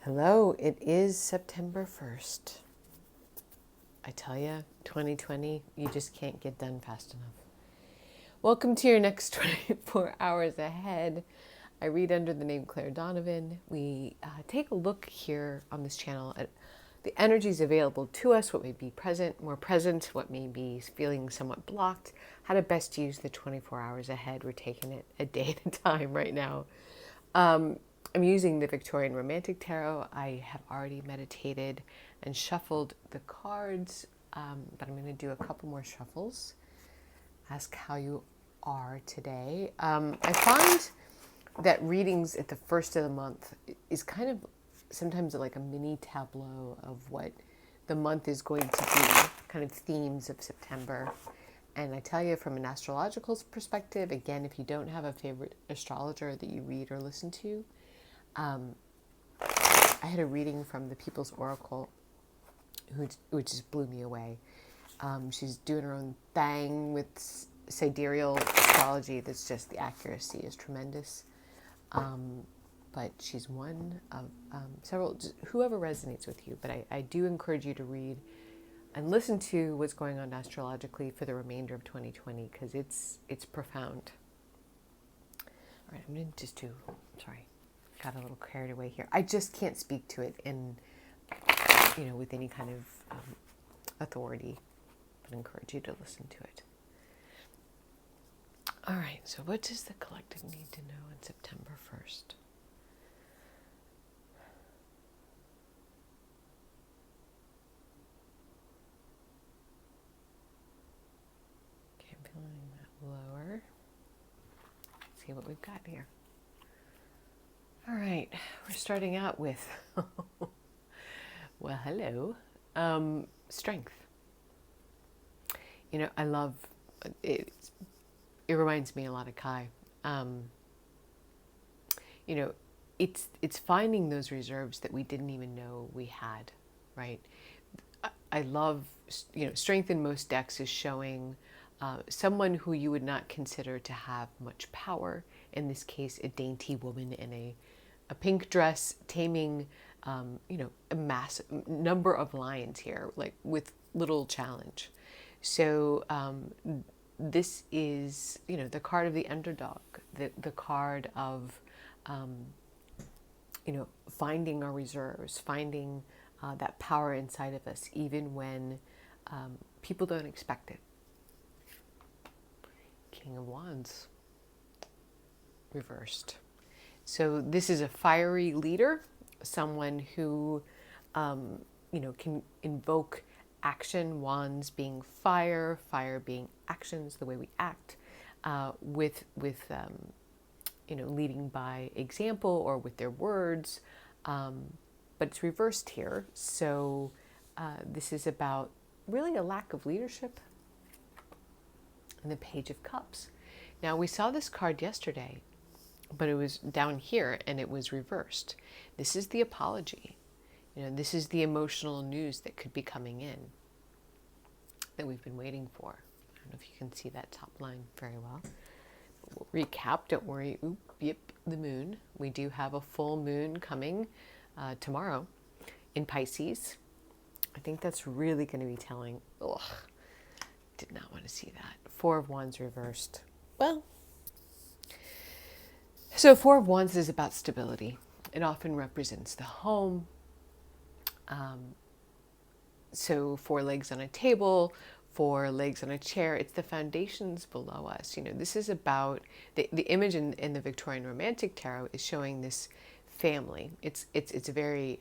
Hello, it is September 1st. I tell you, 2020, you just can't get done fast enough. Welcome to your next 24 hours ahead. I read under the name Claire Donovan. We take a look here on this channel at the energies available to us, what may be more present, what may be feeling somewhat blocked, how to best use the 24 hours ahead. We're taking it a day at a time right now. I'm using the Victorian Romantic Tarot. I have already meditated and shuffled the cards, but I'm going to do a couple more shuffles. Ask how you are today. I find that readings at the first of the month is kind of sometimes like a mini tableau of what the month is going to be, kind of themes of September. And I tell you, from an astrological perspective, again, if you don't have a favorite astrologer that you read or listen to, I had a reading from the People's Oracle, which just blew me away. She's doing her own thing with sidereal astrology. That's just, the accuracy is tremendous. But she's one of several, whoever resonates with you. But I do encourage you to read and listen to what's going on astrologically for the remainder of 2020, because it's profound. All right, I'm going to just do, sorry, got a little carried away here. I just can't speak to it with any kind of authority, but encourage you to listen to it. All right, so what does the collective need to know on September 1st? Okay, I'm feeling that lower. Let's see what we've got here. All right, we're starting out with, well, hello, strength. I love, it reminds me a lot of Kai. It's finding those reserves that we didn't even know we had, right? I love, strength in most decks is showing someone who you would not consider to have much power. In this case, a dainty woman in a pink dress taming, a massive number of lions here, like with little challenge. So this is, the card of the underdog, the card of, finding our reserves, finding that power inside of us, even when people don't expect it. King of Wands, reversed. So this is a fiery leader, someone who, can invoke action, wands being fire, fire being actions, the way we act, with leading by example or with their words, but it's reversed here. So this is about really a lack of leadership. And the Page of Cups. Now, we saw this card yesterday, but it was down here and it was reversed. This is the apology. This is the emotional news that could be coming in that we've been waiting for. I don't know if you can see that top line very well. We'll recap, don't worry. The moon. We do have a full moon coming tomorrow in Pisces. I think that's really going to be telling. Ugh, did not want to see that. Four of Wands reversed. Well, so Four of Wands is about stability. It often represents the home. So 4 legs on a table, 4 legs on a chair. It's the foundations below us. This is about the image in the Victorian Romantic Tarot is showing this family. It's a very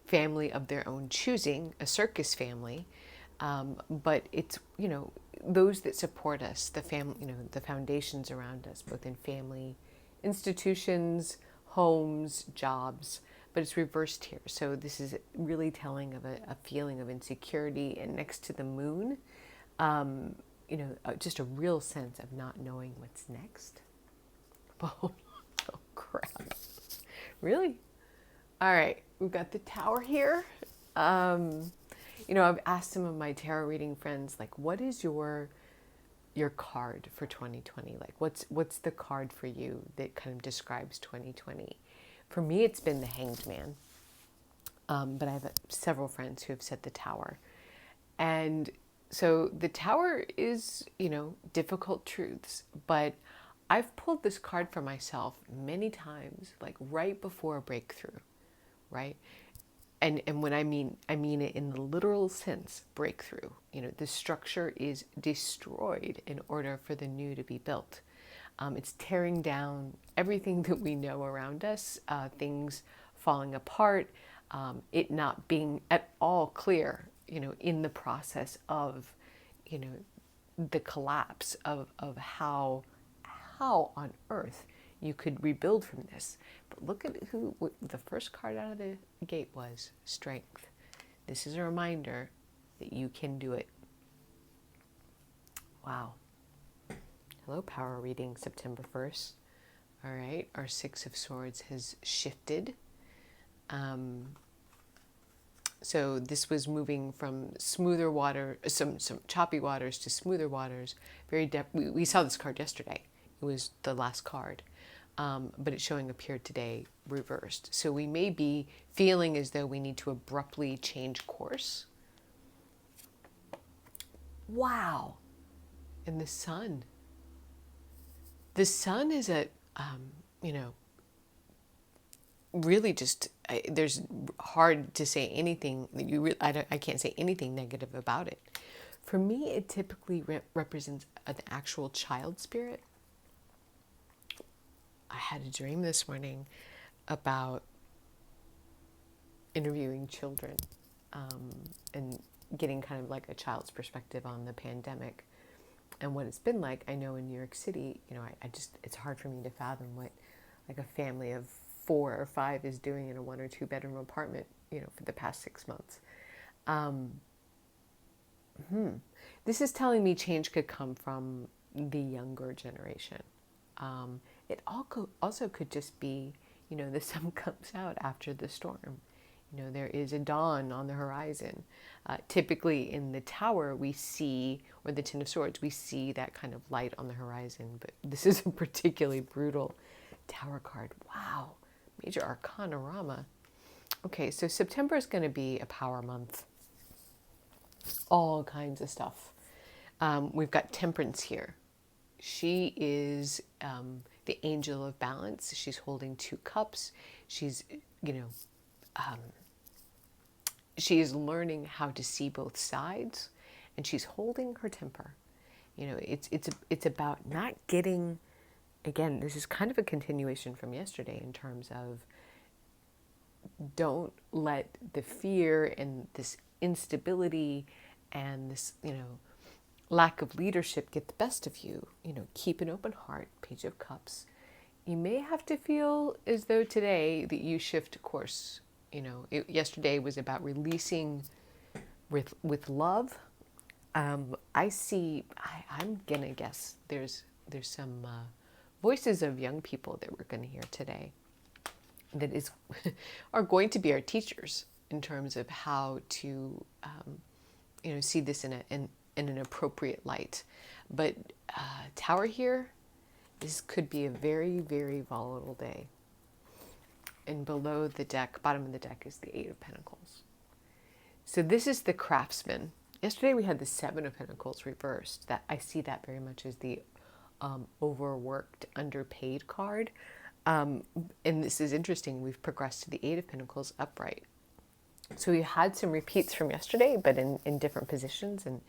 family of their own choosing, a circus family. But it's, those that support us, the family, the foundations around us, both in family, institutions, homes, jobs, but it's reversed here. So this is really telling of a feeling of insecurity, and next to the moon, just a real sense of not knowing what's next. Oh crap. Really? All right, we've got the Tower here. I've asked some of my tarot reading friends, like, what is your card for 2020? Like, what's the card for you that kind of describes 2020? For me, it's been the Hanged Man. but I have several friends who have said the Tower. And so the Tower is, difficult truths, but I've pulled this card for myself many times, like right before a breakthrough, right? And when I mean it in the literal sense, breakthrough. The structure is destroyed in order for the new to be built. It's tearing down everything that we know around us, things falling apart, it not being at all clear, in the process of, the collapse of how on earth you could rebuild from this. But look at who the first card out of the gate was: strength. This is a reminder that you can do it. Wow. Hello, power reading, September 1st. All right, our Six of Swords has shifted. So this was moving from smoother water, some choppy waters to smoother waters. We saw this card yesterday. It was the last card. But it's showing up here today reversed. So we may be feeling as though we need to abruptly change course. Wow. And the sun. The sun is really just, there's hard to say anything, I can't say anything negative about it. For me, it typically represents an actual child spirit. I had a dream this morning about interviewing children and getting kind of like a child's perspective on the pandemic and what it's been like. I know in New York City, it's hard for me to fathom what like a family of 4 or 5 is doing in a 1 or 2 bedroom apartment, for the past 6 months. This is telling me change could come from the younger generation. It also could just be, the sun comes out after the storm. There is a dawn on the horizon. Typically in the Tower we see, or the Ten of Swords, we see that kind of light on the horizon. But this is a particularly brutal Tower card. Wow. Major Arcana-rama. Okay, so September is going to be a power month. All kinds of stuff. We've got Temperance here. She is the angel of balance. She's holding 2 cups. She's, she is learning how to see both sides, and she's holding her temper. It's about not getting. Again, this is kind of a continuation from yesterday in terms of don't let the fear and this instability and this, lack of leadership get the best of you. Keep an open heart, Page of Cups. You may have to feel as though today that you shift course. Yesterday was about releasing with love. I'm going to guess there's some voices of young people that we're going to hear today that are going to be our teachers in terms of how to see this in an appropriate light. But Tower here, this could be a very, very volatile day. And below the deck, bottom of the deck, is the 8 of Pentacles. So this is the craftsman. Yesterday we had the 7 of Pentacles reversed. That I see that very much as the overworked, underpaid card. And this is interesting. We've progressed to the 8 of Pentacles upright. So we had some repeats from yesterday, but in different positions. And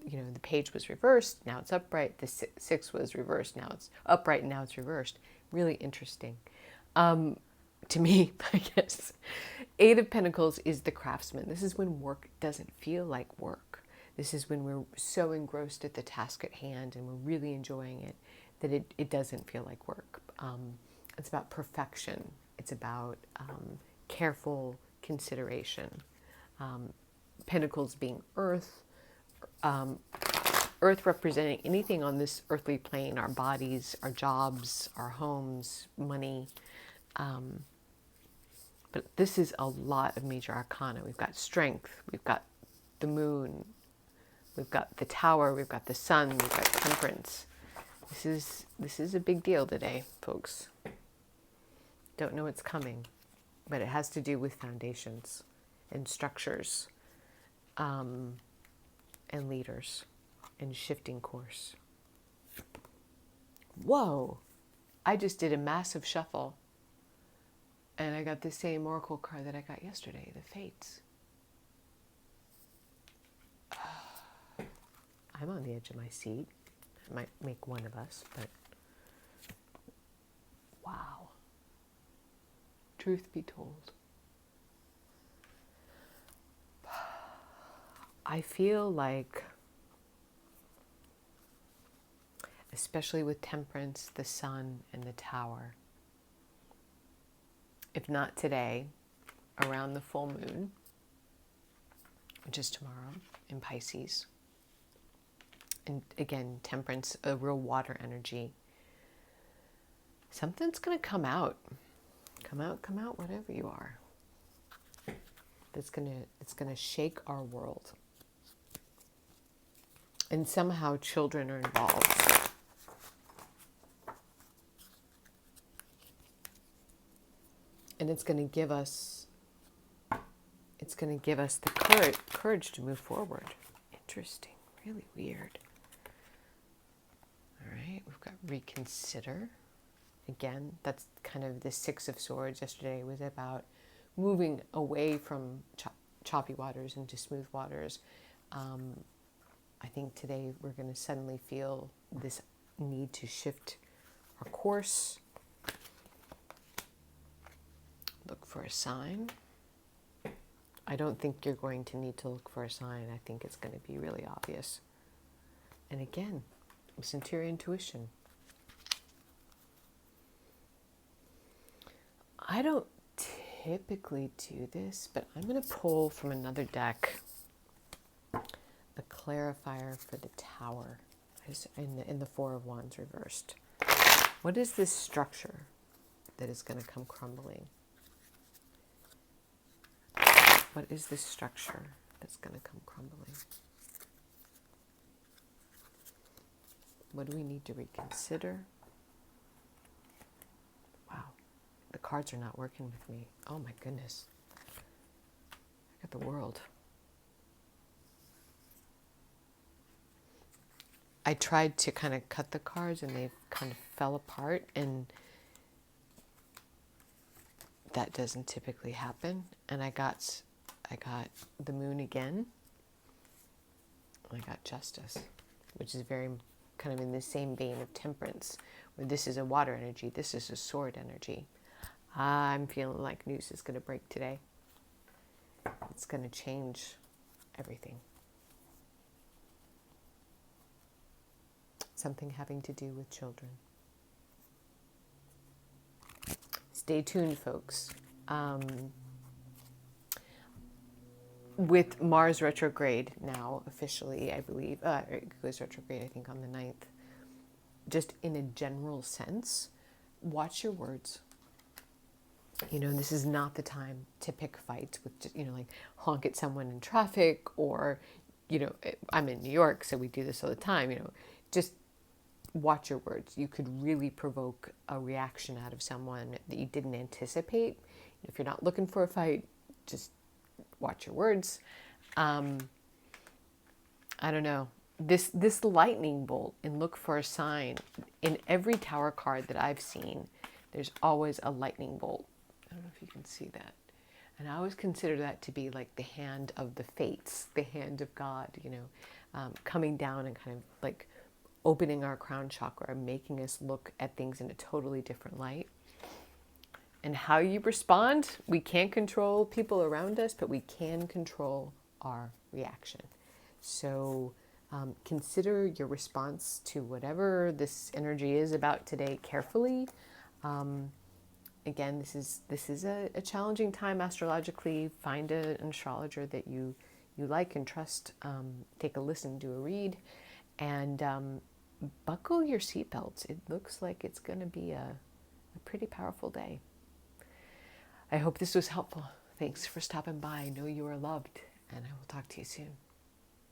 the page was reversed. Now it's upright. The 6 was reversed. Now it's upright. And now it's reversed. Really interesting. To me, I guess. 8 of Pentacles is the craftsman. This is when work doesn't feel like work. This is when we're so engrossed at the task at hand and we're really enjoying it that it doesn't feel like work. It's about perfection. It's about careful consideration. Pentacles being earth. Earth representing anything on this earthly plane, our bodies, our jobs, our homes, money. But this is a lot of major arcana. We've got strength. We've got the moon. We've got the Tower. We've got the sun. We've got temperance. This is a big deal today, folks. Don't know what's coming. but it has to do with foundations and structures, and leaders and shifting course. Whoa! I just did a massive shuffle and I got the same oracle card that I got yesterday, the Fates. I'm on the edge of my seat. It might make one of us, but wow. Truth be told, I feel like, especially with Temperance, the Sun, and the Tower, if not today, around the full moon, which is tomorrow in Pisces, and again, Temperance, a real water energy, something's going to come out. Come out, whatever you are. It's gonna shake our world. And somehow children are involved. And it's gonna give us the courage to move forward. Interesting, really weird. All right, we've got reconsider. Again, that's kind of the Six of Swords. Yesterday was about moving away from choppy waters into smooth waters. I think today we're going to suddenly feel this need to shift our course. Look for a sign. I don't think you're going to need to look for a sign. I think it's going to be really obvious. And again, listen to your intuition. I don't typically do this, but I'm going to pull from another deck the clarifier for the Tower in the Four of Wands reversed. What is this structure that is going to come crumbling? What is this structure that's going to come crumbling? What do we need to reconsider? Wow. The cards are not working with me. Oh my goodness. I got the World. I tried to kind of cut the cards and they kind of fell apart, and that doesn't typically happen. And I got the Moon again. I got Justice, which is very kind of in the same vein of Temperance, where this is a water energy, this is a sword energy. I'm feeling like news is going to break today. It's going to change everything. Something having to do with children. Stay tuned, folks. With Mars retrograde now, officially, I believe, it goes retrograde, I think, on the 9th. Just in a general sense, watch your words. You know, this is not the time to pick fights with, just, like honk at someone in traffic, or, I'm in New York, so we do this all the time, just watch your words. You could really provoke a reaction out of someone that you didn't anticipate. If you're not looking for a fight, just watch your words. I don't know. This lightning bolt, and look for a sign. In every Tower card that I've seen, there's always a lightning bolt. I don't know if you can see that. And I always consider that to be like the hand of the fates, the hand of God, coming down and kind of like opening our crown chakra, making us look at things in a totally different light. And how you respond, we can't control people around us, but we can control our reaction. So consider your response to whatever this energy is about today carefully. Again, this is a challenging time astrologically. Find an astrologer that you like and trust. Take a listen, do a read, and buckle your seatbelts. It looks like it's going to be a pretty powerful day. I hope this was helpful. Thanks for stopping by. I know you are loved, and I will talk to you soon.